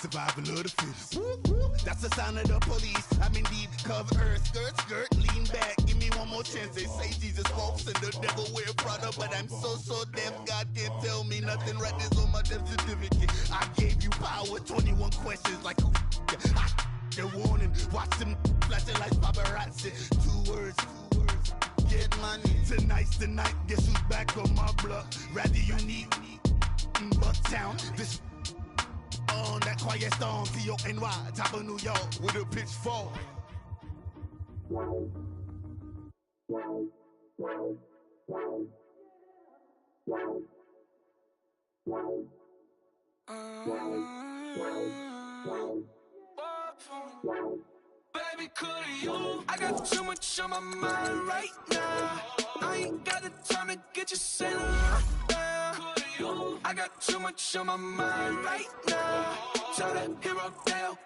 Survival of the fittest. That's the sound of the police. I'm indeed cover earth, skirt, lean back. Give me one more chance. They say Jesus walks and the devil wear Prada, but I'm so deaf. God can't tell me nothing. Right there's on my death certificate. I gave you power. 21 questions like who? They're warning. Watch them flashing like paparazzi. Two words. Get money. Tonight's the night. Guess who's back on my block? Rather unique. Bucktown. This. On that quiet storm, T-O-N-Y, top of New York, with a pitchfork. Baby, could you? I got too much on my mind right now. I ain't got the time to get you sent right now. I got too much on my mind right now. Tell that hero down.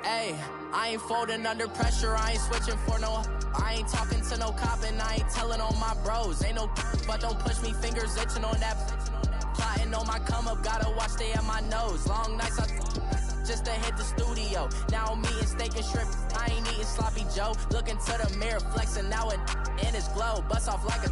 Hey, I ain't folding under pressure, I ain't switching for no. I ain't talking to no cop and I ain't telling on my bros. Ain't no but don't push me, fingers itching on that. Plotting on my come up, gotta watch stay at my nose. Long nights I just to hit the studio. Now I'm eating steak and shrimp, I ain't eating sloppy Joe. Looking to the mirror, flexing now it in his glow. Bust off like a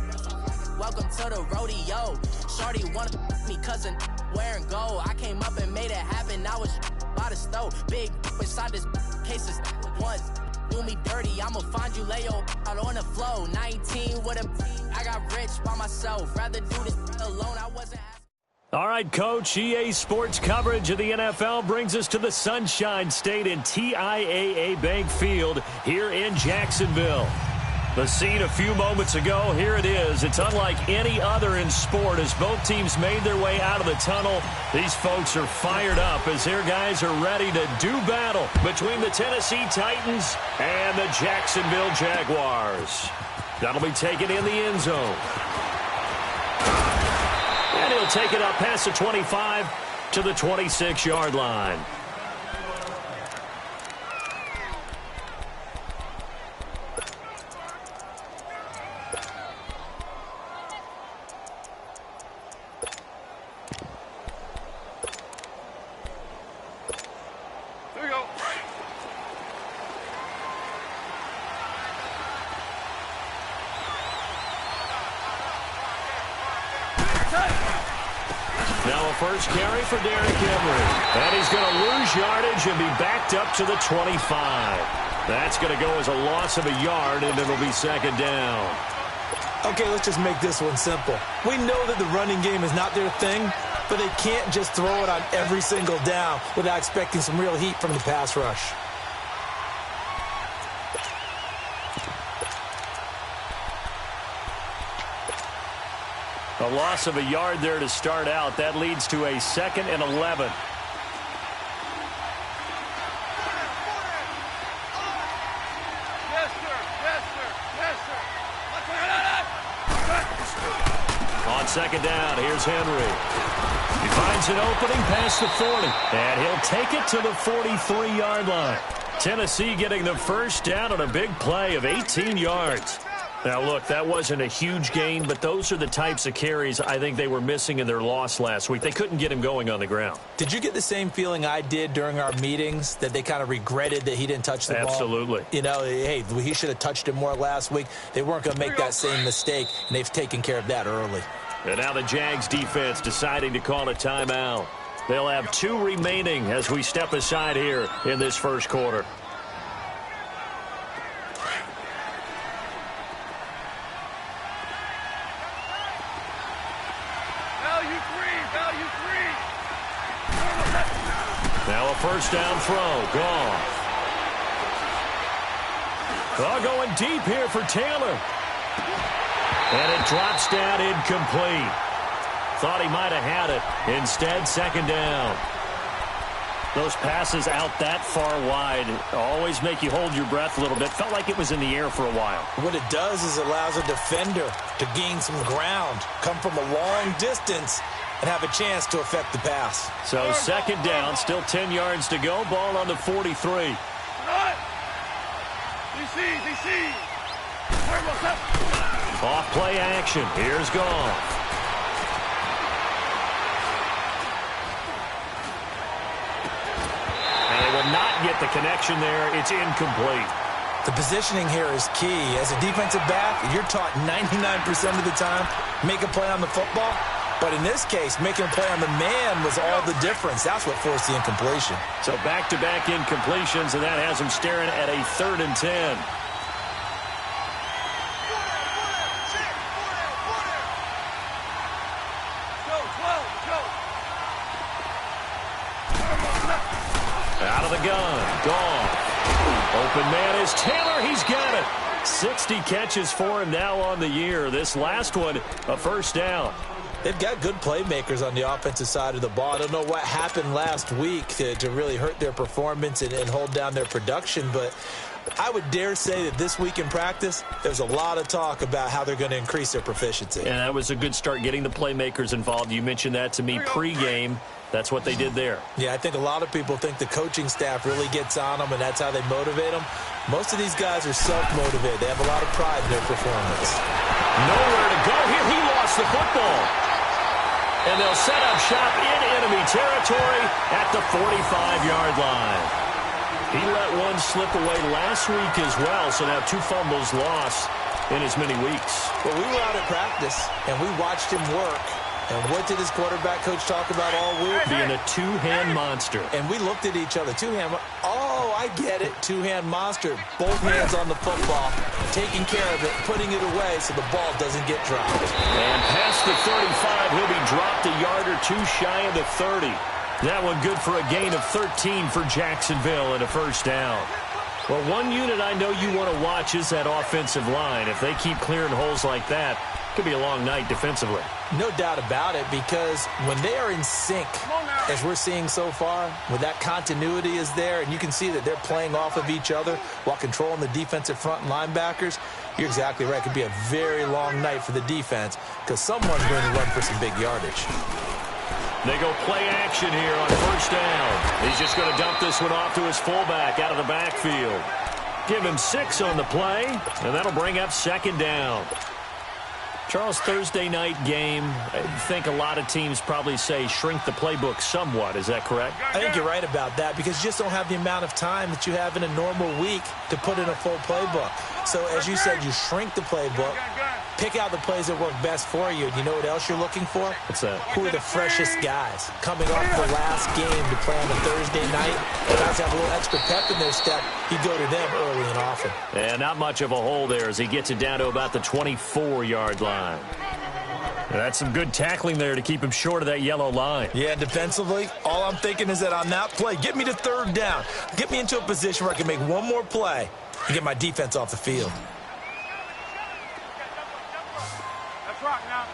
welcome to the rodeo. Shorty wanna me cousin wearing gold. I came up and made it happen, now it's by the stove. Big inside this cases once do me dirty, I'ma find you lay your out on the floor. 19 with a I got rich by myself, rather do this alone. I wasn't. All right, Coach, EA Sports coverage of the NFL brings us to the Sunshine State in TIAA Bank Field here in Jacksonville. The scene a few moments ago, here it is. It's unlike any other in sport as both teams made their way out of the tunnel. These folks are fired up as their guys are ready to do battle between the Tennessee Titans and the Jacksonville Jaguars. That'll be taken in the end zone. And he'll take it up past the 25 to the 26-yard line. First carry for Derrick Henry. And he's going to lose yardage and be backed up to the 25. That's going to go as a loss of a yard, and it'll be second down. Okay, let's just make this one simple. We know that the running game is not their thing, but they can't just throw it on every single down without expecting some real heat from the pass rush. A loss of a yard there to start out. That leads to a 2nd and 11. Yes, sir. Yes, sir. Yes, sir. On second down, here's Henry. He finds an opening past the 40. And he'll take it to the 43-yard line. Tennessee getting the first down on a big play of 18 yards. Now, look, that wasn't a huge gain, but those are the types of carries I think they were missing in their loss last week. They couldn't get him going on the ground. Did you get the same feeling I did during our meetings, that they kind of regretted that he didn't touch the ball? Absolutely. You know, hey, he should have touched it more last week. They weren't going to make that same mistake, and they've taken care of that early. And now the Jags defense deciding to call a timeout. They'll have 2 remaining as we step aside here in this first quarter. Now a first down throw. Goff. Going deep here for Taylor. And it drops down incomplete. Thought he might have had it. Instead, second down. Those passes out that far wide always make you hold your breath a little bit. Felt like it was in the air for a while. What it does is it allows a defender to gain some ground, come from a long distance, and have a chance to affect the pass. So second down, still 10 yards to go. Ball on the 43. Off play action. Here's Goff. And they will not get the connection there. It's incomplete. The positioning here is key. As a defensive back, you're taught 99% of the time, make a play on the football. But in this case, making a play on the man was all the difference. That's what forced the incompletion. So back-to-back incompletions, and that has him staring at a 3rd and 10. Out of the gun. Goff. Open man is Taylor. He's got it. 60 catches for him now on the year. This last one, a first down. They've got good playmakers on the offensive side of the ball. I don't know what happened last week to really hurt their performance and hold down their production, but I would dare say that this week in practice, there's a lot of talk about how they're going to increase their proficiency. And that was a good start getting the playmakers involved. You mentioned that to me pregame. That's what they did there. Yeah, I think a lot of people think the coaching staff really gets on them, and that's how they motivate them. Most of these guys are self-motivated. They have a lot of pride in their performance. Nowhere to go here. He lost the football. And they'll set up shop in enemy territory at the 45-yard line. He let one slip away last week as well, so now 2 fumbles lost in as many weeks. Well, we were out at practice, and we watched him work. And what did his quarterback coach talk about all week? Being a two-hand monster. And we looked at each other. Two-hand. Oh, I get it. Two-hand monster. Both hands on the football, taking care of it, putting it away so the ball doesn't get dropped. And past the 35, he'll be dropped a yard or 2 shy of the 30. That one good for a gain of 13 for Jacksonville and a first down. Well, one unit I know you want to watch is that offensive line. If they keep clearing holes like that, it could be a long night defensively. No doubt about it, because when they are in sync, as we're seeing so far, when that continuity is there, and you can see that they're playing off of each other while controlling the defensive front and linebackers, you're exactly right. It could be a very long night for the defense because someone's going to run for some big yardage. They go play action here on first down. He's just going to dump this one off to his fullback out of the backfield. Give him 6 on the play, and that'll bring up second down. Charles, Thursday night game, I think a lot of teams probably say shrink the playbook somewhat. Is that correct? I think you're right about that because you just don't have the amount of time that you have in a normal week to put in a full playbook. So, as you said, you shrink the playbook, pick out the plays that work best for you. You know what else you're looking for? What's that? Who are the freshest guys coming off the last game to play on a Thursday night? Guys have a little extra pep in their step. You go to them early and often. And not much of a hole there as he gets it down to about the 24-yard line. That's some good tackling there to keep him short of that yellow line. Yeah, defensively, all I'm thinking is that on that play, get me to third down. Get me into a position where I can make one more play and get my defense off the field. That's right now.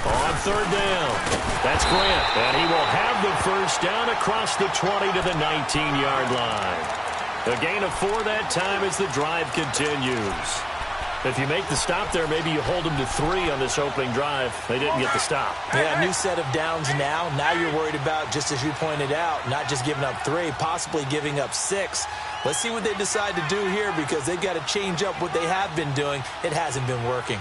On third down, that's Grant, and he will have the first down across the 20 to the 19-yard line. A gain of 4 that time as the drive continues. If you make the stop there, maybe you hold them to 3 on this opening drive. They didn't get the stop. Yeah, new set of downs now. Now you're worried about, just as you pointed out, not just giving up 3, possibly giving up 6. Let's see what they decide to do here because they've got to change up what they have been doing. It hasn't been working.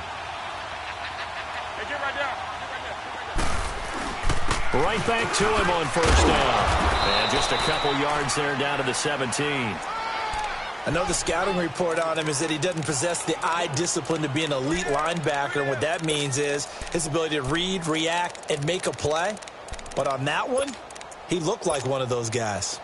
Right back to him on first down. And just a couple yards there down to the 17. I know the scouting report on him is that he doesn't possess the eye discipline to be an elite linebacker. And what that means is his ability to read, react, and make a play. But on that one, he looked like one of those guys.